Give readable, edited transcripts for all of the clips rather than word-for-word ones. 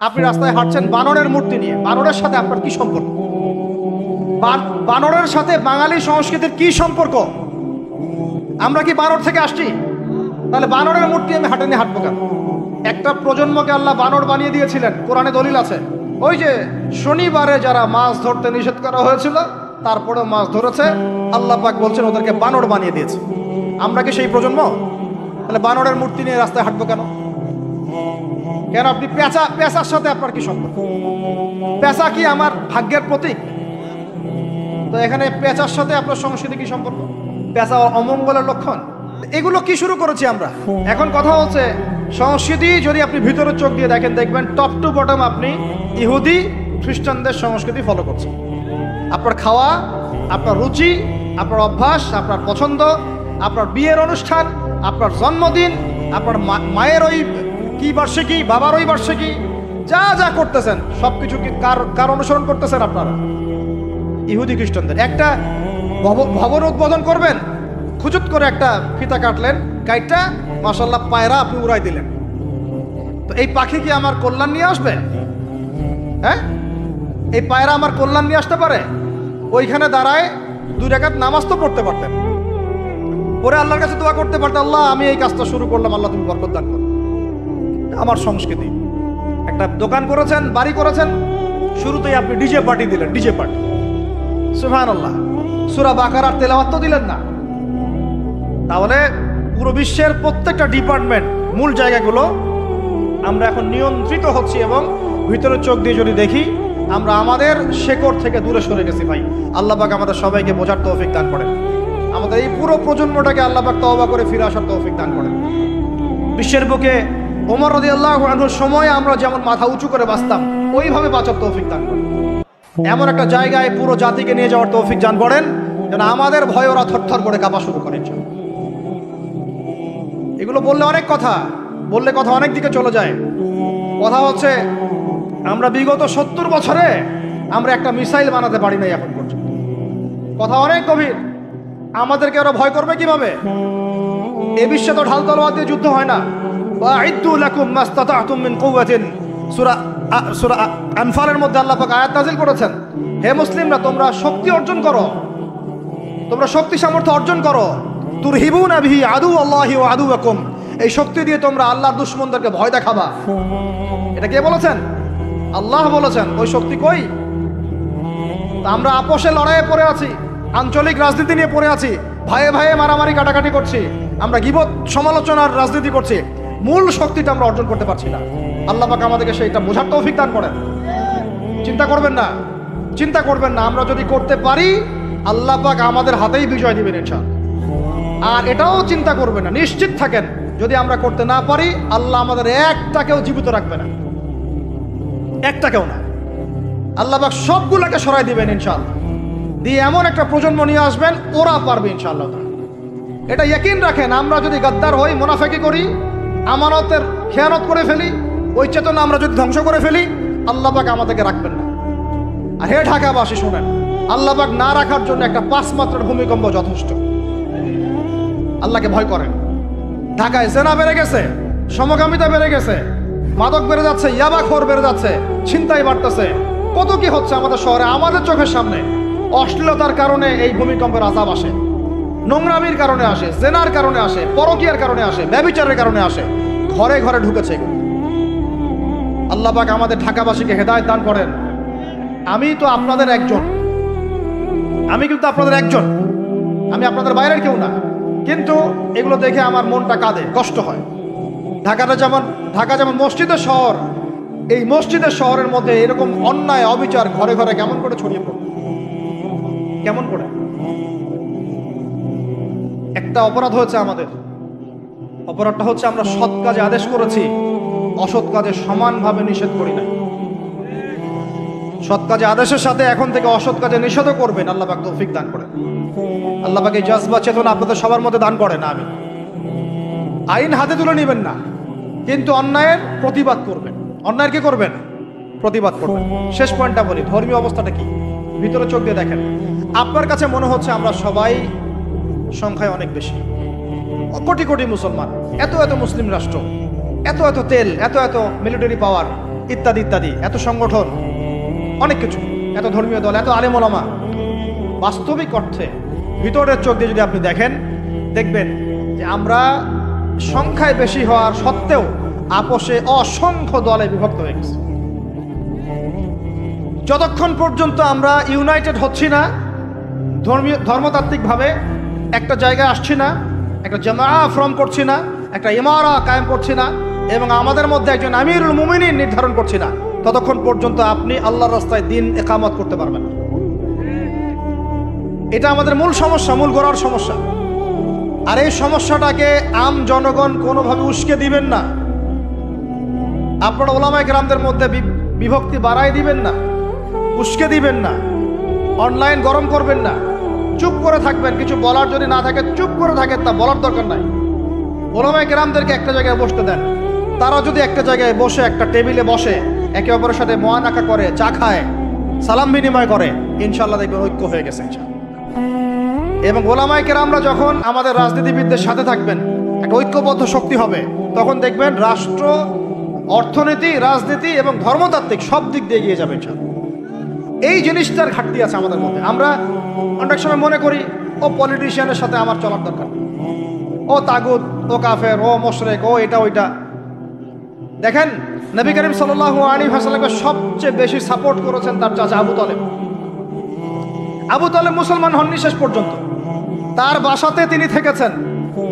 আপনি রাস্তায় হাঁটছেন বানরের মূর্তি নিয়ে, বানরের সাথে আপনার কি সম্পর্ক? বানরের সাথে বাঙালি সংস্কৃতির কি সম্পর্ক? আমরা কি বানর থেকে আসছি? তাহলে বানরের মূর্তি আমি হাটে নিয়ে হাঁটবো কেন? একটা প্রজন্মকে আল্লাহ বানর বানিয়ে দিয়েছিলেন, কোরআনে দলিল আছে। ওই যে শনিবারে যারা মাছ ধরতে নিষেধ করা হয়েছিল তারপরেও মাছ ধরেছে, আল্লাহ পাক বলছেন ওদেরকে বানর বানিয়ে দিয়েছে। আমরা কি সেই প্রজন্ম? তাহলে বানরের মূর্তি নিয়ে রাস্তায় হাঁটবো কেন? কেন আপনি পেঁচার সাথে আপনার কি সম্পর্ক? পেঁচা কি আমার ভাগ্যের প্রতীক? তো এখানে পেঁচার সাথে আপনার সংস্কৃতি কি সম্পর্ক? পেঁচা অমঙ্গলের লক্ষণ? এগুলো কি শুরু করেছি আমরা? এখন কথা হচ্ছে সংস্কৃতি যদি আপনি ভিতরে চোখ দিয়ে দেখেন, দেখবেন টপ টু বটম আপনি ইহুদি খ্রিস্টানদের সংস্কৃতি ফলো করছেন। আপনার খাওয়া, আপনার রুচি, আপনার অভ্যাস, আপনার পছন্দ, আপনার বিয়ের অনুষ্ঠান, আপনার জন্মদিন, আপনার মায়ের ওই কি বার্ষিকী, বাবার ওই বার্ষিকী, যা যা করতেছেন সবকিছু কি কার অনুসরণ করতেছেন আপনারা? ইহুদি খ্রিস্টানদের। একটা ভবন উদ্বোধন করবেন, খুচুত করে একটা ফিতা কাটলেন, কাইটটা মাশাআল্লাহ পায়রা আপনি উড়াই দিলেন। তো এই পাখি কি আমার কল্যাণ নিয়ে আসবে? হ্যাঁ, এই পায়রা আমার কল্যাণ নিয়ে আসতে পারে? ওইখানে দাঁড়ায় 2 রাকাত নামাজ তো পড়তে পারতেন, পরে আল্লাহর কাছে দোয়া করতে পারতেন, আল্লাহ আমি এই কাজটা শুরু করলাম, আল্লাহ তুমি বরকত দান করো। আমার সংস্কৃতি। একটা দোকান করেছেন, বাড়ি করেছেন, শুরুতেই আপনি ডিজে পার্টি দিলেন, ডিজে পার্টি। সুবহানাল্লাহ, সূরা বাকারার তেলাওয়াত তো দিলেন না। তাহলে পুরো বিশ্বের প্রত্যেকটা ডিপার্টমেন্ট, মূল জায়গাগুলো আমরা এখন নিয়ন্ত্রিত হচ্ছি, এবং ভিতরে চোখ দিয়ে যদি দেখি আমরা আমাদের শেকড় থেকে দূরে সরে গেছি। ভাই আল্লাহ পাক আমাদের সবাইকে বোঝার তৌফিক দান করেন, আমাদের এই পুরো প্রজন্মটাকে আল্লাহ পাক তওবা করে ফিরে আসার তৌফিক দান করেন। বিশ্বের বুকে ওমর রাদিয়াল্লাহু আনহুর সময় আমরা যেমন মাথা উঁচু করে বাঁচতাম, ওইভাবে বাঁচার তৌফিক দান করেন। এমন একটা জায়গায় পুরো জাতিকে নিয়ে যাওয়ার তৌফিক দান করেন যেন আমাদের ভয়ে ওরা থরথর করে কাঁপা শুরু করেন। এগুলো বললে অনেক কথা, বললে কথা অনেক দিকে চলে যায়। কথা হচ্ছে আমরা বিগত 70 বছরে আমরা একটা মিসাইল বানাতে পারি নাই এখন পর্যন্ত। কথা অনেক গভীর। আমাদেরকে ওরা ভয় করবে কিভাবে? এ বিশ্বে তো ঢাল তলোয়ার দিয়ে যুদ্ধ হয় না। ওয়াইদু লাকুম মাসতাতাতুম মিন কুওয়াতিন, সূরা আনফালের মধ্যে আল্লাহ পাক আয়াত নাযিল করেছেন, হে মুসলিমরা তোমরা শক্তি অর্জন করো, তোমরা শক্তি সামর্থ্য অর্জন করো। তুরহিবুনা বিহি আদু আল্লাহি ওয়া আদুয়াকুম, এই শক্তি দিয়ে তোমরা আল্লাহর দুশমনদেরকে ভয় দেখাবা। এটা কে বলেছেন? আল্লাহ বলেছেন। ওই শক্তি কই? আমরা আপোষে লড়াইয়ে পড়ে আছি, আঞ্চলিক রাজনীতি নিয়ে পড়ে আছি, ভাইয়ে ভাইয়ে মারামারি কাটাকাটি করছি, আমরা গীবত সমালোচনার রাজনীতি করছি, মূল শক্তিটা আমরা অর্জন করতে পারছি না। আল্লাহ পাক আমাদেরকে সেইটা বোঝার তৌফিক দান করেন। চিন্তা করবেন না, চিন্তা করবেন না, আমরা যদি করতে পারি আল্লাহ পাক আমাদের হাতেই বিজয় দিবেন ইনশাআল্লাহ। আর এটাও চিন্তা করবেন না, নিশ্চিত থাকেন যদি আমরা করতে না পারি আল্লাহ আমাদের একটাকেও জীবিত রাখবে না, একটাকেও না। আল্লাহ পাক সবগুলোকে সরাই দিবেন ইনশাআল্লাহ, দিয়ে এমন একটা প্রজন্ম নিয়ে আসবেন ওরা পারবে ইনশাআল্লাহ। এটা ইয়াকিন রাখেন। আমরা যদি গাদ্দার হই, মুনাফিকি করি, আমানতের খেয়ানত করে ফেলি, ওই চেতনা আমরা যদি ধ্বংস করে ফেলি, আল্লাহ পাক আমাদেরকে রাখবেন না। আর হে ঢাকাবাসী শোনেন, আল্লাহ পাক না রাখার জন্য একটা 5 মাত্রার ভূমিকম্প যথেষ্ট। আল্লাহকে ভয় করেন। ঢাকায় জেনা বেড়ে গেছে, সমকামিতা বেড়ে গেছে, মাদক বেড়ে যাচ্ছে, ইয়াবাখোর বেড়ে যাচ্ছে, ছিনতাই বাড়তেছে, কত কি হচ্ছে আমাদের শহরে, আমাদের চোখের সামনে। অশ্লীলতার কারণে এই ভূমিকম্পের আযাব আসে, নোংরামির কারণে আসে, জেনার কারণে আসে, পরকীয়ার কারণে আসে, ব্যভিচারের কারণে আসে, ঘরে ঘরে ঢুকেছে। আল্লাহ পাক আমাদের ঢাকাবাসীকে হেদায়েত দান করেন। আমি তো আপনাদের একজন, আমি কিন্তু আপনাদের একজন, আমি আপনাদের বাইরের কেউ না। কিন্তু এগুলো দেখে আমার মনটা কাঁদে, কষ্ট হয়। ঢাকা যেমন মসজিদের শহর, এই মসজিদের শহরের মধ্যে এরকম অন্যায় অবিচার ঘরে ঘরে কেমন করে ছড়িয়ে পড়ে? কেমন করে? একটা অপরাধ হয়েছে আমাদের। অপরাধটা হচ্ছে আমরা সৎ কাজে আদেশ করেছি, অসৎ কাজে সমানভাবে নিষেধ করি না। সৎ কাজে আদেশের সাথে এখন থেকে অসৎ কাজে নিষেধও করবেন। আল্লাহ পাক তৌফিক দান করেন। আল্লাহ পাক এই জজবা চেতনা আপনাদের সবার মধ্যে দান করেন। আমি আইন হাতে তুলে নেবেন না, কিন্তু অন্যায়ের প্রতিবাদ করবেন। অন্যায়ের কি করবেন? প্রতিবাদ করবেন। শেষ পয়েন্টটা বলি, ধর্মীয় অবস্থাটা কি? ভিতরে চোখ দিয়ে দেখেন। আপনার কাছে মনে হচ্ছে আমরা সবাই সংখ্যায় অনেক বেশি, কোটি কোটি মুসলমান, এত এত মুসলিম রাষ্ট্র, এত এত তেল, এত এত মিলিটারি পাওয়ার, ইত্যাদি ইত্যাদি, এত সংগঠন, অনেক কিছু, এত ধর্মীয় দল, এত আলেম ওলামা। বাস্তবিক অর্থে ভিতরের চোখ দিয়ে যদি আপনি দেখেন, দেখবেন যে আমরা সংখ্যায় বেশি হওয়ার সত্ত্বেও আপোষে অসংখ্য দলে বিভক্ত হয়ে গেছি। যতক্ষণ পর্যন্ত আমরা ইউনাইটেড হচ্ছি না, ধর্মতাত্ত্বিকভাবে একটা জায়গায় আসছি না, একটা জামাআ ফর্ম করছি না, একটা ইমারা কায়েম করছি না, এবং আমাদের মধ্যে একজন আমিরুল মুমিনিন নির্ধারণ করছি না, ততক্ষণ পর্যন্ত আপনি আল্লাহর রাস্তায় দিন ইকামত করতে পারবেন না। এটা আমাদের মূল সমস্যা, মূল গোড়ার সমস্যা। আর এই সমস্যাটাকে আম জনগণ কোনোভাবে উস্কে দিবেন না। আপনারা ওলামায়ে কেরামদের মধ্যে বিভক্তি বাড়াই দিবেন না, উস্কে দিবেন না, অনলাইন গরম করবেন না, চুপ করে থাকবেন। কিছু বলার যদি না থাকে চুপ করে থাকেন, তা বলার দরকার নাই। ওলামায়ে কেরামদেরকে একটা জায়গায় বসতে দেন। তারা যদি একটা জায়গায় বসে, একটা টেবিলে বসে, একে অপরের সাথে মোয়ানাকা করে, চা খায়, সালাম বিনিময় করে, ইনশাআল্লাহ দেখবেন ঐক্য হয়ে গেছে ইনশাআল্লাহ। এবং ওলামায়ে কেরামরা যখন আমাদের রাজনীতিবিদদের সাথে থাকবেন, একটা ঐক্যবদ্ধ শক্তি হবে, তখন দেখবেন রাষ্ট্র, অর্থনীতি, রাজনীতি এবং ধর্মতাত্ত্বিক সব দিক দিয়ে এগিয়ে যাবে ইনশাআল্লাহ। এই জিনিসটার ঘাটতি আছে আমাদের মধ্যে। আমরা অনেক সময় মনে করি ও পলিটিশিয়ানের সাথে আমার চলার দরকার, ও তাগুত, ও কাফের, ও মুশরিক, ও এটা ওইটা। দেখেন, নবী করিম সাল্লাল্লাহু আলাইহি ওয়াসাল্লামকে সবচেয়ে বেশি সাপোর্ট করেছেন তার চাচা আবু তালেব। আবু তালেব মুসলমান হননি শেষ পর্যন্ত। তার বাসাতে তিনি থেকেছেন,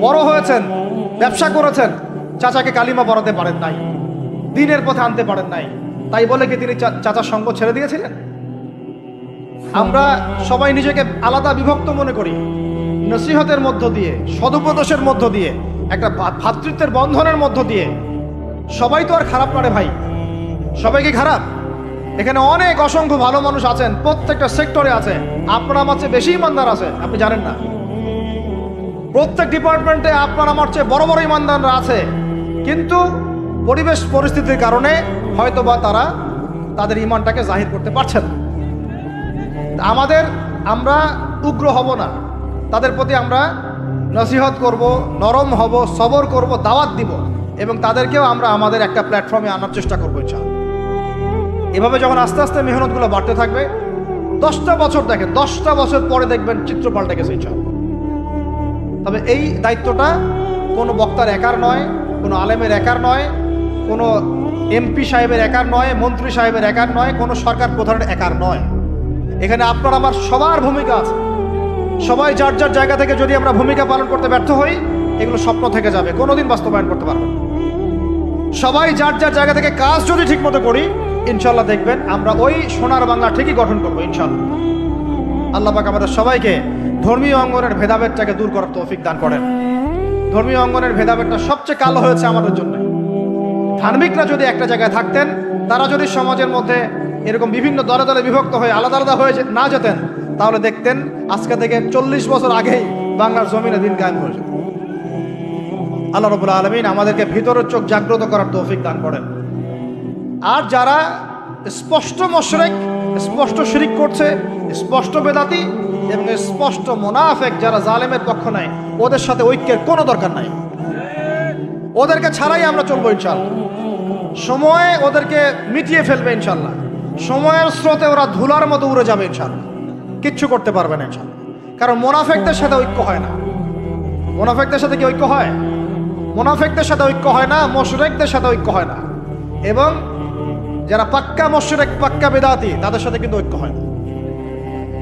বড় হয়েছেন, ব্যবসা করেছেন। চাচাকে কালিমা পড়াতে পারেন নাই, দ্বীনের পথে আনতে পারেন নাই। তাই বলে কি তিনি চাচার সঙ্গ ছেড়ে দিয়েছিলেন? আমরা সবাই নিজেকে আলাদা বিভক্ত মনে করি। নসিহতের মধ্য দিয়ে, সদুপদেশের মধ্য দিয়ে, একটা ভ্রাতৃত্বের বন্ধনের মধ্য দিয়ে। সবাই তো আর খারাপ নয় ভাই, সবাই কি খারাপ? এখানে অনেক অসংখ্য ভালো মানুষ আছেন, প্রত্যেকটা সেক্টরে আছে। আপনার আমার চেয়ে বেশি ইমানদার আছে, আপনি জানেন না? প্রত্যেক ডিপার্টমেন্টে আপনার আমার চেয়ে বড় বড় ইমানদাররা আছে, কিন্তু পরিবেশ পরিস্থিতির কারণে হয়তোবা তারা তাদের ইমানটাকে জাহির করতে পারছে না। আমরা উগ্র হব না, তাদের প্রতি আমরা নসিহত করব, নরম হব, সবর করব, দাওয়াত দিব, এবং তাদেরকেও আমরা আমাদের একটা প্ল্যাটফর্মে আনার চেষ্টা করবো ইনশাআল্লাহ। এভাবে যখন আস্তে আস্তে মেহনতগুলো বাড়তে থাকবে, 10টা বছর দেখেন, 10টা বছর পরে দেখবেন চিত্র পাল্টে গেছে ইনশাআল্লাহ। তবে এই দায়িত্বটা কোনো বক্তার একার নয়, কোনো আলেমের একার নয়, কোনো এমপি সাহেবের একার নয়, মন্ত্রী সাহেবের একার নয়, কোনো সরকার প্রধানের একার নয়। এখানে আপনার আমার সবার ভূমিকা আছে। সবাই যার যার জায়গা থেকে যদি আমরা ভূমিকা পালন করতে ব্যর্থ হই, এগুলো স্বপ্ন থেকে যাবে, কোনোদিন বাস্তবায়ন করতে পারবো না। সবাই যার যার জায়গা থেকে কাজ যদি ঠিক মতো করি, ইনশাল্লাহ দেখবেন আমরা ওই সোনার বাংলা ঠিকই গঠন করবো ইনশাল্লাহ। আল্লাহ পাক আমাদের সবাইকে ধর্মীয় অঙ্গনের ভেদাভেদটাকে দূর করার তৌফিক দান করেন। ধর্মীয় অঙ্গনের ভেদাভেদটা সবচেয়ে কালো হয়েছে আমাদের জন্য। ধার্মিকরা যদি একটা জায়গায় থাকতেন, তারা যদি সমাজের মধ্যে এরকম বিভিন্ন দলে দলে বিভক্ত হয়ে আলাদা আলাদা হয়ে না যেতেন, তাহলে দেখতেন আজকে থেকে 40 বছর আগেই বাংলার জমিনে দিন কায়েম হয়ে যেত। আল্লাহ রাব্বুল আলামিন আমাদেরকে ভিতরের চোখ জাগ্রত করার তৌফিক দান করেন। আর যারা স্পষ্ট মুশরিক, স্পষ্ট শিরিক করছে, স্পষ্ট বেদাতি এবং স্পষ্ট মুনাফিক, যারা জালেমের পক্ষ নেয়, ওদের সাথে ঐক্যের কোনো দরকার নাই। ওদেরকে ছাড়াই আমরা চলবো ইনশাআল্লাহ। সময় ওদেরকে মিটিয়ে ফেলবে ইনশাআল্লাহ। সময়ের স্রোতে ওরা ধুলার মতো উড়ে যাবে ইনশাআল্লাহ, কিচ্ছু করতে পারবে না ইনশাআল্লাহ। কারণ মুনাফিকদের সাথে ঐক্য হয় না। মুনাফিকদের সাথে কি ঐক্য হয়? মুনাফিকদের সাথে ঐক্য হয় না, মুশরিকদের সাথে ঐক্য হয় না, এবং যারা পাক্কা মুশরিক, পাক্কা বেদাতি, তাদের সাথে কিন্তু ঐক্য হয় না।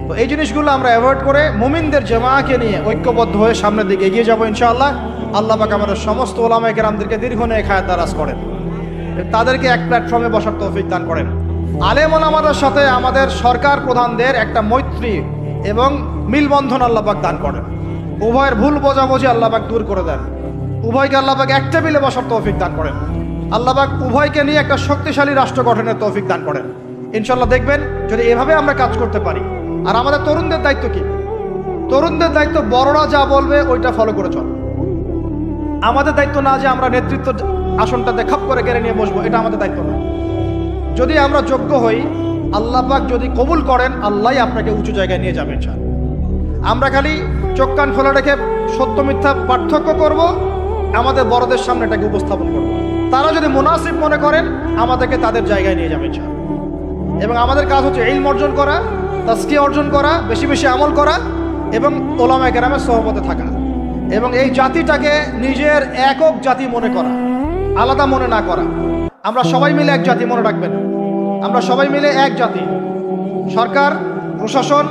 তো এই জিনিসগুলো আমরা অ্যাভয়েড করে মুমিনদের জামাআকে নিয়ে ঐক্যবদ্ধ হয়ে সামনের দিকে এগিয়ে যাবো ইনশাআল্লাহ। আল্লাহ পাক আমাদের সমস্ত ওলামায়ে কেরামদেরকে দীর্ঘ নেক হায়াত দারাজ করেন, তাদেরকে এক প্ল্যাটফর্মে বসার তৌফিক দান করেন। আলেম ওলামাদের সাথে আমাদের সরকার প্রধানদের একটা মৈত্রী এবং মিলবন্ধন আল্লাহ পাক দান করেন। উভয়ের ভুল বোঝাবুঝি আল্লাহ পাক দূর করে দেন। উভয়কে আল্লাহ পাক এক টেবিলে বসার তৌফিক দান করেন। আল্লাহ পাক উভয়কে নিয়ে একটা শক্তিশালী রাষ্ট্র গঠনের তৌফিক দান করেন ইনশাআল্লাহ। দেখবেন যদি এভাবে আমরা কাজ করতে পারি। আর আমাদের তরুণদের দায়িত্ব কি? তরুণদের দায়িত্ব বড়রা যা বলবে ওইটা ফলো করে চল। আমাদের দায়িত্ব না যে আমরা নেতৃত্ব আসনটাতে খাপ করে কেড়ে নিয়ে বসবো, এটা আমাদের দায়িত্ব না। যদি আমরা যোগ্য হই, আল্লাহ পাক যদি কবুল করেন, আল্লাহই আপনাকে উঁচু জায়গায় নিয়ে যাবেন ইনশাআল্লাহ। আমরা খালি চোখ কান খোলা রেখে সত্য মিথ্যা পার্থক্য করব, আমাদের বড়দের সামনে এটাকে উপস্থাপন করব। তারা যদি মুনাসিব মনে করেন আমাদেরকে তাদের জায়গায় নিয়ে যাবে ইনশাআল্লাহ। এবং আমাদের কাজ হচ্ছে ইলম অর্জন করা, তাজকিয়া অর্জন করা, বেশি বেশি আমল করা এবং উলামায়ে কেরামের সোহবতে থাকা এবং এই জাতিটাকে নিজের একক জাতি মনে করা, আলাদা মনে না করা। আমরা সবাই মিলে এক জাতি, মনে রাখবেন, আমরা সবাই মিলে এক জাতি। সরকার, প্রশাসন,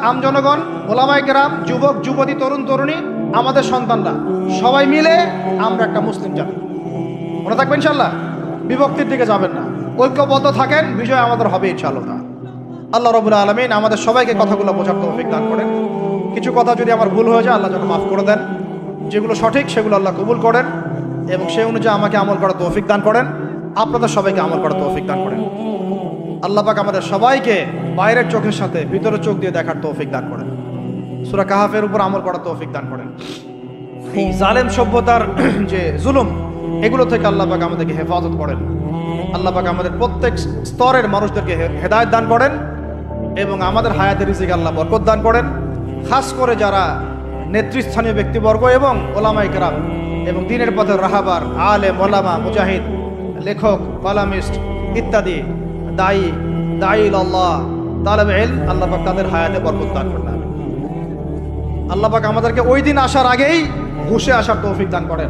আমজনগণ, ওলামায়ে কেরাম, যুবক যুবতী, তরুণ তরুণী, আমাদের সন্তানরা, সবাই মিলে আমরা একটা মুসলিম জাতি। মনে থাকবেন ইনশাআল্লাহ, বিভক্তির দিকে যাবেন না, ঐক্যবদ্ধ থাকেন, বিজয় আমাদের হবে ইনশাআল্লাহ। আল্লাহ রাব্বুল আলামিন আমাদের সবাইকে কথাগুলো বোঝার তৌফিক দান করেন। কিছু কথা যদি আমার ভুল হয়ে যায় আল্লাহ যেন মাফ করে দেন, যেগুলো সঠিক সেগুলো আল্লাহ কবুল করেন এবং সেই অনুযায়ী আমাকে আমল করার তৌফিক দান করেন, আপনাদের সবাইকে আমল করার তৌফিক দান করেন। আল্লাহ পাক আমাদের সবাইকে বাইরের চোখের সাথে ভিতরের চোখ দিয়ে দেখার তৌফিক দান করেন। সূরা কাহাফের উপর আমল করার তৌফিক দান করেন। এই জালেম সভ্যতার যে জুলুম, এগুলো থেকে আল্লাহ পাক আমাদেরকে হেফাজত করেন। আল্লাহ পাক আমাদের প্রত্যেক স্তরের মানুষদেরকে হেদায়েত দান করেন এবং আমাদের হায়াতের রিজিকে আল্লাহ বরকত দান করেন। খাস করে যারা নেতৃস্থানীয় ব্যক্তিবর্গ এবং ওলামায়ে কেরাম এবং দ্বীনের পথের রাহাবার, আলেম, ওলামা, মুজাহিদ, লেখক, কলামিস্ট ইত্যাদি, দায়ী আল্লাহ, তালেবে ইলম, আল্লাহ পাক তাদের হায়াতে বরকত দান করেন। আল্লাহ পাক আমাদেরকে ওই দিন আসার আগেই ঘুষে আসার তৌফিক দান করেন।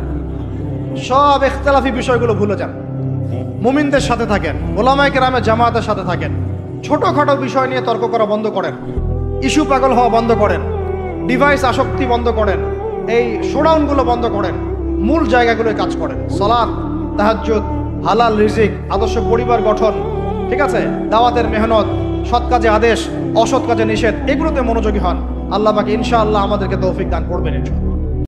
সব ইখতিলাফি বিষয়গুলো ভুলে যান, মুমিনদের সাথে থাকেন, ওলামায়ে কেরামের জামাতের সাথে থাকেন। ছোটখাটো বিষয় নিয়ে তর্ক করা বন্ধ করেন, ইস্যু পাগল হওয়া বন্ধ করেন, ডিভাইস আসক্তি বন্ধ করেন, এই শোডাউনগুলো বন্ধ করেন, মূল জায়গাগুলোয় কাজ করেন। সালাত, তাহাজ্জুদ, হালাল রিজিক, আদর্শ পরিবার গঠন, ঠিক আছে, দাওয়াতের মেহনত, সৎ কাজে আদেশ, অসৎ কাজে নিষেধ, এগুলোতে মনোযোগী হন। আল্লাহ পাক ইনশাআল্লাহ আমাদেরকে তৌফিক দান করবেন ইনশাআল্লাহ।